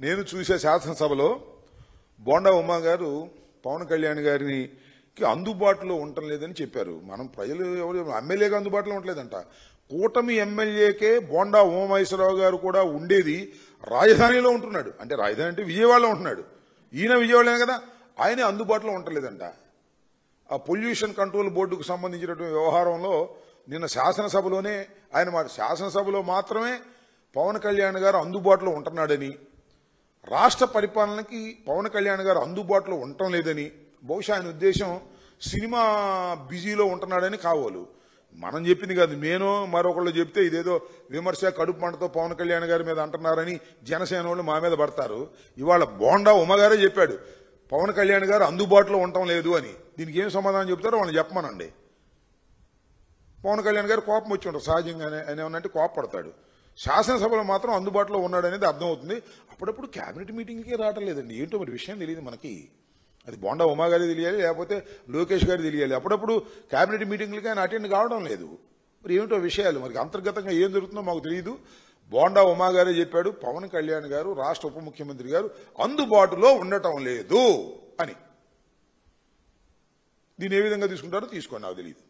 నేను చూసే శాసనసభలో బోండా ఉమా గారు పవన్ కళ్యాణ్ గారిని అందుబాటులో ఉండటం లేదని చెప్పారు. మనం ప్రజలు ఎవరు ఎమ్మెల్యేగా అందుబాటులో ఉండలేదంట. కూటమి ఎమ్మెల్యేకే బోండా ఉమామహేశ్వరరావు గారు కూడా ఉండేది రాజధానిలో ఉంటున్నాడు. అంటే రాజధాని అంటే విజయవాడలో ఉంటున్నాడు. ఈయన విజయవాడలే కదా, ఆయనే అందుబాటులో ఉండలేదంట. ఆ పొల్యూషన్ కంట్రోల్ బోర్డుకు సంబంధించినటువంటి వ్యవహారంలో నిన్న శాసనసభలోనే ఆయన మాట, శాసనసభలో మాత్రమే పవన్ కళ్యాణ్ గారు అందుబాటులో ఉంటున్నాడని, రాష్ట్ర పరిపాలనకి పవన్ కళ్యాణ్ గారు అందుబాటులో ఉండటం లేదని, బహుశా ఆయన ఉద్దేశం సినిమా బిజీలో ఉంటున్నాడని కావాలి. మనం చెప్పింది కాదు, నేను మరొకళ్ళు చెప్తే ఇదేదో విమర్శ కడుపు మంటతో పవన్ కళ్యాణ్ గారి మీద అంటున్నారని జనసేన వాళ్ళు మా మీద పడతారు. ఇవాళ బోండా ఉమ్మగారే చెప్పాడు పవన్ కళ్యాణ్ గారు అందుబాటులో ఉండటం లేదు అని. దీనికి ఏం సమాధానం చెప్తారో వాళ్ళని చెప్పమనండి. పవన్ కళ్యాణ్ గారు కోపం వచ్చి ఉంటారు సహజంగానే, ఆయన ఏమన్నంటే కోపపడతాడు. శాసనసభలో మాత్రం అందుబాటులో ఉన్నాడు అనేది అర్థమవుతుంది. అప్పుడప్పుడు క్యాబినెట్ మీటింగ్కే రావటం లేదండి, ఏంటో మరి విషయం తెలియదు మనకి. అది బోండా ఉమా గారికి తెలియాలి, లేకపోతే లోకేష్ గారికి తెలియాలి. అప్పుడప్పుడు క్యాబినెట్ మీటింగ్లకి ఆయన అటెండ్ కావడం లేదు. మరి ఏమిటో విషయాలు, మరి అంతర్గతంగా ఏం జరుగుతుందో మాకు తెలియదు. బోండా ఉమా గారే చెప్పాడు పవన్ కళ్యాణ్ గారు రాష్ట్ర ఉప ముఖ్యమంత్రి గారు అందుబాటులో ఉండటం లేదు అని. దీన్ని ఏ విధంగా తీసుకుంటారో తీసుకోండి, నాకు తెలియదు.